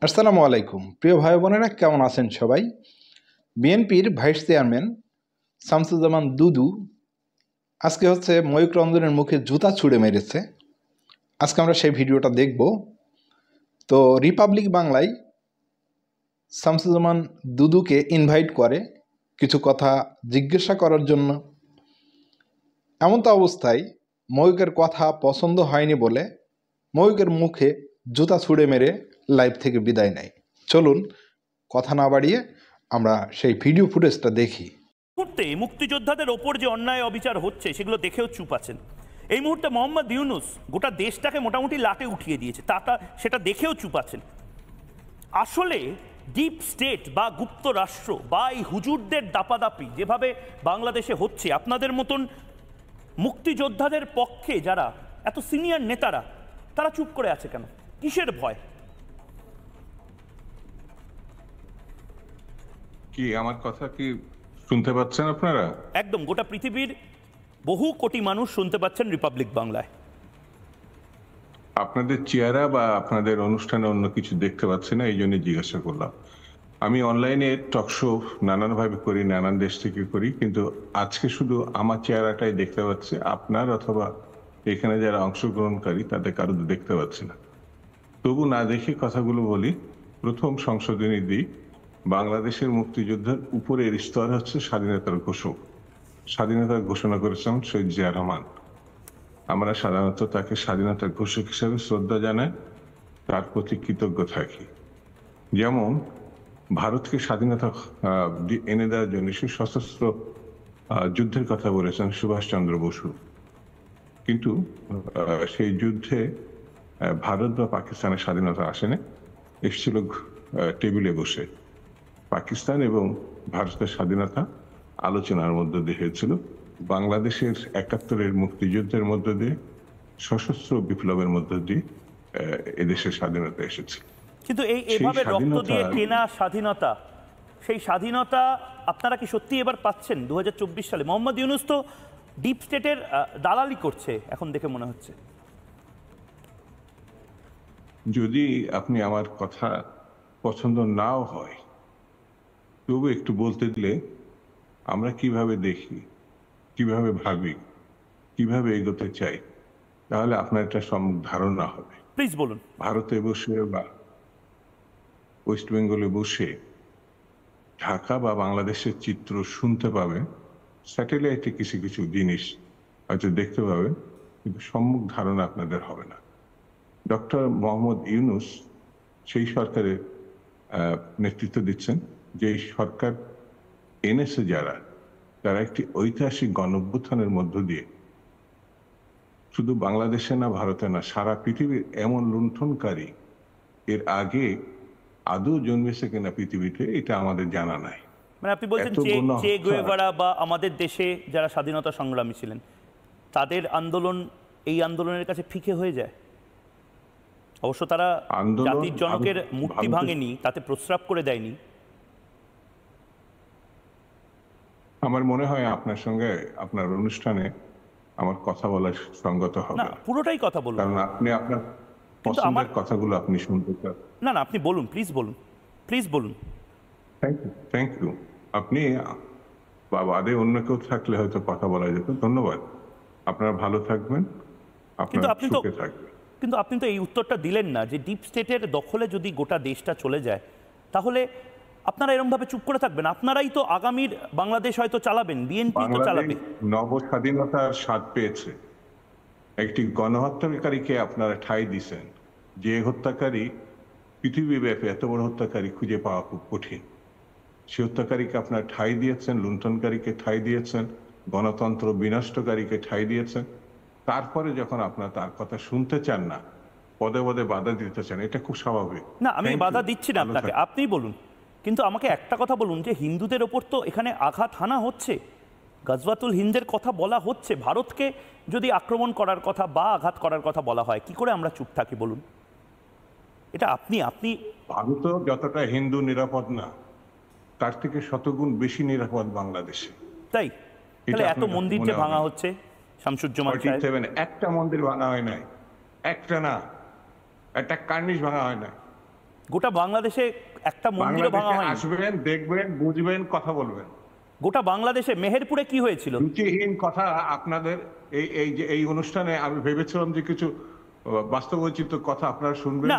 আসসালামু আলাইকুম প্রিয় ভাই বোনেরা, কেমন আছেন সবাই? বিএনপির ভাইস চেয়ারম্যান শামসুজ্জামান দুদু আজকে ময়ূক রঞ্জনের মুখে জুতা ছুঁড়ে মেরেছে। আজকে আমরা সেই ভিডিওটা দেখব। তো রিপাবলিক বাংলায় শামসুজ্জামান দুদুকে ইনভাইট করে কিছু কথা জিজ্ঞাসা করার জন্য। এমন তো অবস্থায় ময়ূকের কথা পছন্দ হয়নি বলে ময়ূকের মুখে জুতা ছুঁড়ে মেরে লাইভ থেকে বিদায় নেয়। চলুন কথা না বাড়িয়ে আমরা সেই ভিডিও ফুটেজটা দেখি। মুহূর্তে মুক্তিযোদ্ধাদের ওপর যে অন্যায় অবিচার হচ্ছে সেগুলো দেখেও চুপ আছেন। এই মুহূর্তে মোহাম্মদ ইউনূস গোটা দেশটাকে মোটামুটি লাটে উঠিয়ে দিয়েছে, সেটা দেখেও চুপ আছেন। আসলে ডিপ স্টেট বা গুপ্ত রাষ্ট্র বা এই হুজুরদের দাপাদাপি যেভাবে বাংলাদেশে হচ্ছে, আপনাদের মতন মুক্তিযোদ্ধাদের পক্ষে যারা এত সিনিয়র নেতারা তারা চুপ করে আছে কেন? কিসের ভয়? কি আমার কথা কি শুনতে পাচ্ছেন আপনারা? একদম, গোটা পৃথিবীর বহু কোটি মানুষ শুনতে পাচ্ছেন রিপাবলিক বাংলায়। আপনাদের চেহারা বা আপনাদের অনুষ্ঠানে অন্য কিছু দেখতে পাচ্ছি না, এই জন্য জিজ্ঞাসা করলাম। আমি অনলাইনে টকশো নানানভাবে করি, নানান দেশ থেকে করি, কিন্তু আজকে শুধু আমার চেহারাটাই দেখতে পাচ্ছি। আপনার অথবা এখানে যারা অংশগ্রহণকারী তাদের কারো দেখতে পাচ্ছি না। তবু না দেখে কথাগুলো বলি। প্রথম সংশোধনী দিই, বাংলাদেশের মুক্তিযুদ্ধের উপরের স্তর হচ্ছে স্বাধীনতার ঘোষক। স্বাধীনতার ঘোষণা করেছেন শহীদ জিয়া রহমান। আমরা সাধারণত তাকে স্বাধীনতার ঘোষক হিসাবে শ্রদ্ধা জানাই, তার প্রতি কৃতজ্ঞ থাকি। যেমন ভারতকে স্বাধীনতা এনে দেওয়ার জন্য সশস্ত্র যুদ্ধের কথা বলেছেন সুভাষচন্দ্র বসু, কিন্তু সেই যুদ্ধে ভারত বা পাকিস্তানের স্বাধীনতা আসেনি, এসেছিল টেবিলে বসে। পাকিস্তান এবং ভারতের স্বাধীনতা আলোচনার মধ্য দিয়ে হয়েছিল। বাংলাদেশের ৭১-এর মুক্তিযুদ্ধের মধ্য দিয়ে, সশস্ত্র বিপ্লবের মধ্য দিয়ে এদেশের স্বাধীনতা এসেছে। কিন্তু এইভাবে রক্ত দিয়ে কেনা স্বাধীনতা, সেই স্বাধীনতা আপনারা কি সত্যি এবার পাচ্ছেন ২০২৪ সালে? মোহাম্মদ ইউনূস তো ডিপ স্টেটের দালালি করছে এখন দেখে মনে হচ্ছে। যদি আপনি আমার কথা পছন্দ নাও হয়, তবু একটু বলতে দিলে আমরা কিভাবে দেখি, কিভাবে ভাবি, কিভাবে এগোতে চাই, তাহলে আপনার একটা সম্যক ধারণা হবে। প্লিজ বলুন। ভারতে বসে বা ওয়েস্ট বেঙ্গলে বসে ঢাকা বা বাংলাদেশের চিত্র শুনতে পাবেন, স্যাটেলাইটে কিছু কিছু জিনিস হয়তো দেখতে পাবেন, কিন্তু সম্যক ধারণা আপনাদের হবে না। ডক্টর মোহাম্মদ ইউনূস সেই সরকারের নেতৃত্ব দিচ্ছেন, যে সরকার এনেছে যারা একটি ঐতিহাসিক গণঅভ্যুত্থানের মধ্য দিয়ে শুধু বাংলাদেশে না, ভারতে না, সারা পৃথিবীর এমন লুণ্ঠনকারী এর আগে আদৌ জন্মেছে কিনা পৃথিবীতে, এটা আমাদের জানা নাই। মানে আপনি বলছেন চে গুয়েভারা বা আমাদের দেশে যারা স্বাধীনতা সংগ্রামী ছিলেন তাদের আন্দোলন এই আন্দোলনের কাছে ফিকে হয়ে যায়? অবশ্য তারা জাতির জনকের মূর্তি ভাঙেনি, তাতে প্রস্রাব করে দেয়নি। আমার মনে হয় আপনার সঙ্গে আপনার অনুষ্ঠানে আমার কথা বলার সঙ্গত হবে না। পুরোটাই কথা বলুন, কারণ আপনি আপনার পছন্দের কথাগুলো আপনি শুনতে চান। না আপনি বলুন, প্লিজ বলুন, প্লিজ বলুন। Thank you. আপনি বা বাদে অন্য কেউ থাকলে হয়তো কথা বলা যেত। ধন্যবাদ। আপনারা ভালো থাকবেন, আপনারা সুখে থাকবেন। কিন্তু আপনি তো এই উত্তরটা দিলেন না যে ডিপ স্টেটের দখলে যদি গোটা দেশটা চলে যায়, তাহলে আপনারা এরকম ভাবে চুপ করে থাকবেন? আপনারাই তো আগামীর বাংলাদেশ হয়তো চালাবেন, বিএনপি তো চালাবে। নব স্বাধীনতার স্বাদ পেয়েছে, একটি গণহত্যাকারীকে আপনারা ঠাঁই দিয়েছেন, যে হত্যাকারী পৃথিবীব্যাপী এত বড় হত্যাকারী খুঁজে পাওয়া খুব কঠিন। সে হত্যাকারীকে আপনারা ঠাঁই দিয়েছেন, লুণ্ঠনকারীকে ঠাঁই দিয়েছেন, গণতন্ত্র বিনষ্টকারীকে ঠাঁই দিয়েছেন। তারপরে যখন আপনারা তার কথা শুনতে চান না, পদে পদে বাধা দিতে চান, এটা খুব স্বাভাবিক। না, আমি বাধা দিচ্ছি না আপনাকে, আপনি বলুন। কিন্তু আমাকে একটা কথা বলুন, যে হিন্দুদের ওপর তো এখানে আঘাত হানা হচ্ছে, গজওয়াতুল হিন্দের কথা বলা হচ্ছে, ভারতকে যদি আক্রমণ করার কথা বা আঘাত করার কথা বলা হয়, কি করে আমরা চুপ থাকি বলুন? এটা আপনি ভারত যতটা হিন্দু নিরাপদ না, তার থেকে শতগুণ বেশি নিরাপদ বাংলাদেশে। তাই তাহলে এত মন্দির যে ভাঙা হচ্ছে, শামসুজ্জামান সাহেব, একটা মন্দির ভাঙা হয় নাই, একটা না, একটা কার্নিশ ভাঙা হয় না। গোটা বাংলাদেশে একটা মন্দিরও ভাঙা বাংলাদেশে হয়নি। আসবেন, দেখবেন, বুঝবেন, কথা বলবেন। গোটা বাংলাদেশে মেহেরপুরে কি হয়েছিল? রুচিহীন কথা আপনাদের এই অনুষ্ঠানে আমি ভেবেছিলাম যে কিছু বাস্তবোচিত কথা আপনারা শুনবেন। না,